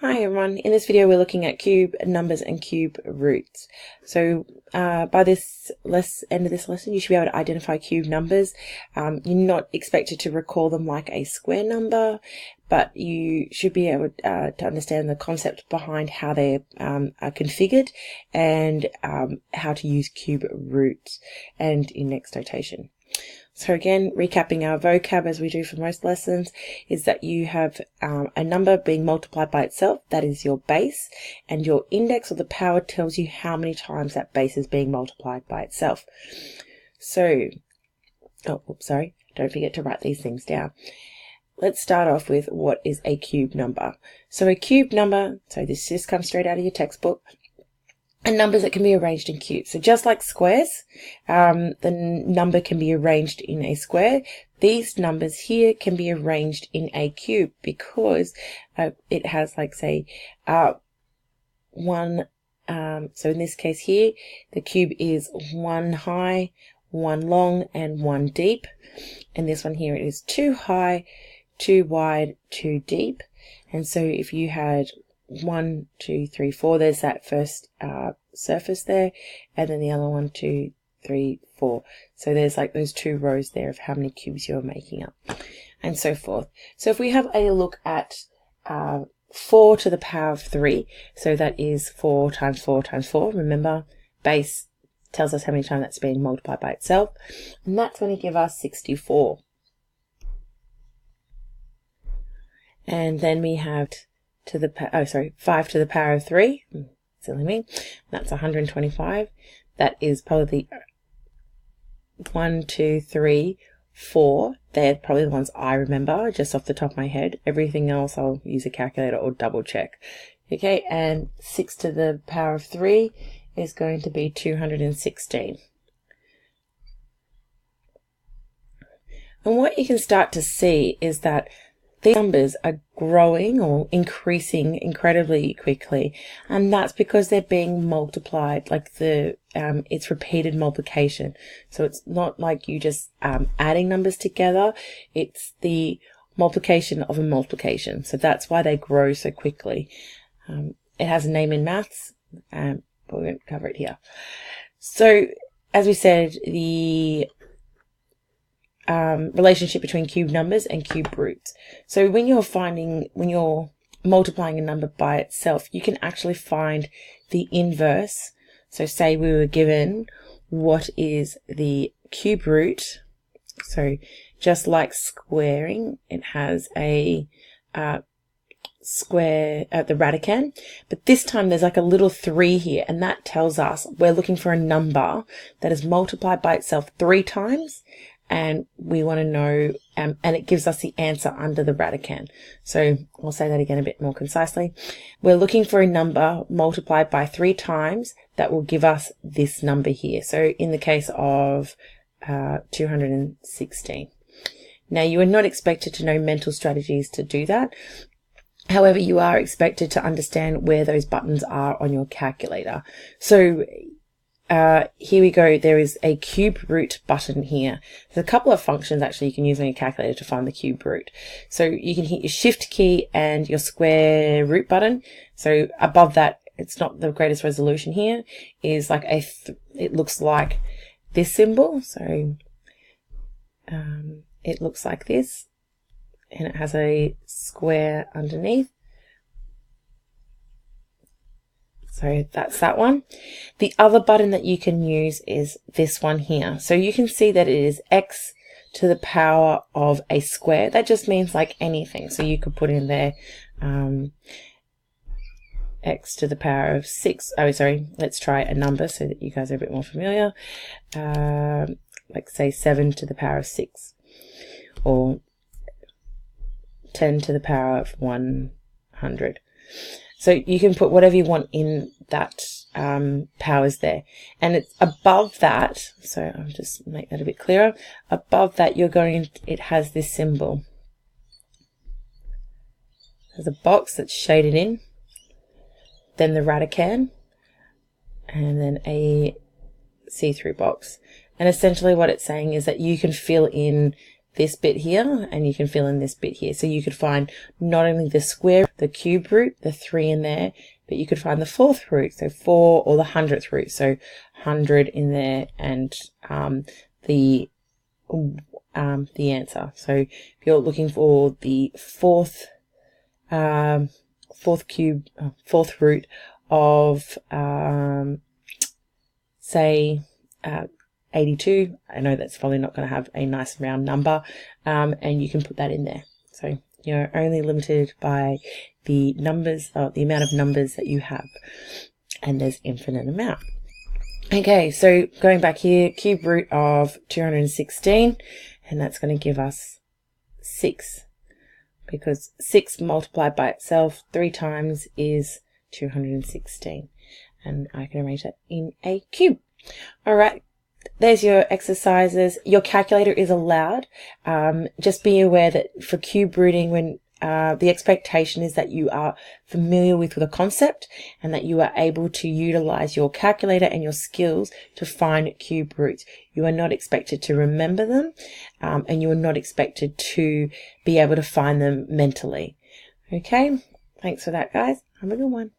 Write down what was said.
Hi everyone, in this video we're looking at cube numbers and cube roots. So by this end of this lesson you should be able to identify cube numbers. You're not expected to recall them like a square number, but you should be able to understand the concept behind how they are configured and how to use cube roots and index notation. So again, recapping our vocab as we do for most lessons, is that you have a number being multiplied by itself, that is your base, and your index or the power tells you how many times that base is being multiplied by itself. So, don't forget to write these things down. Let's start off with what is a cube number. So a cube number, so this just comes straight out of your textbook, and numbers that can be arranged in cubes. So just like squares, the number can be arranged in a square. These numbers here can be arranged in a cube because it has, like, say, one. So in this case here, the cube is 1 high, 1 long, and 1 deep. And this one here, it is 2 high, 2 wide, 2 deep. And so if you had 1, 2, 3, 4, there's that first surface there, and then the other 1, 2, 3, 4. So there's like those 2 rows there of how many cubes you're making up, and so forth. So if we have a look at 4 to the power of 3, so that is 4 times 4 times 4. Remember, base tells us how many times that's being multiplied by itself, and that's going to give us 64. And then we have 5 to the power of 3, silly me, that's 125. That is probably 1, 2, 3, 4. They're probably the ones I remember just off the top of my head. Everything else I'll use a calculator or double check. Okay, and 6 to the power of 3 is going to be 216. And what you can start to see is that these numbers are growing or increasing incredibly quickly, and that's because they're being multiplied, like it's repeated multiplication. So it's not like you just adding numbers together, it's the multiplication of a multiplication. So that's why they grow so quickly. It has a name in maths, but we won't cover it here. So as we said, the relationship between cube numbers and cube roots. So when you're multiplying a number by itself, you can actually find the inverse. So say we were given what is the cube root. So just like squaring, it has a square at the radicand, but this time there's like a little 3 here, and that tells us we're looking for a number that is multiplied by itself 3 times, and we want to know, and it gives us the answer under the radicand. So I'll say that again a bit more concisely. We're looking for a number multiplied by 3 times that will give us this number here. So in the case of 216. Now, you are not expected to know mental strategies to do that. However, you are expected to understand where those buttons are on your calculator. So here we go. There is a cube root button here. There's a couple of functions actually you can use on your calculator to find the cube root. So you can hit your shift key and your square root button. So above that, it's not the greatest resolution here, is like it looks like this symbol. So it looks like this, and it has a square underneath. So that's that one. The other button that you can use is this one here. So you can see that it is x to the power of a square. That just means like anything. So you could put in there x to the power of 6. Oh, sorry. Let's try a number so that you guys are a bit more familiar. Like say 7 to the power of 6, or 10 to the power of 100. So you can put whatever you want in that powers there. And it's above that, so I'll just make that a bit clearer. Above that, it has this symbol. There's a box that's shaded in, then the radicand, and then a see-through box. And essentially what it's saying is that you can fill in this bit here, and you can fill in this bit here. So you could find not only the square, the cube root, the 3 in there, but you could find the 4th root, so 4, or the 100th root, so 100 in there, and the answer. So if you're looking for the fourth root of say 82, I know that's probably not going to have a nice round number, and you can put that in there. So you're only limited by the numbers, the amount of numbers that you have, and there's infinite amount. Okay, so going back here, cube root of 216, and that's going to give us 6, because 6 multiplied by itself 3 times is 216, and I can arrange that in a cube. All right, there's your exercises. Your calculator is allowed. Just be aware that for cube rooting, when the expectation is that you are familiar with the concept and that you are able to utilize your calculator and your skills to find cube roots. You are not expected to remember them, and you are not expected to be able to find them mentally. Okay, thanks for that, guys. Have a good one.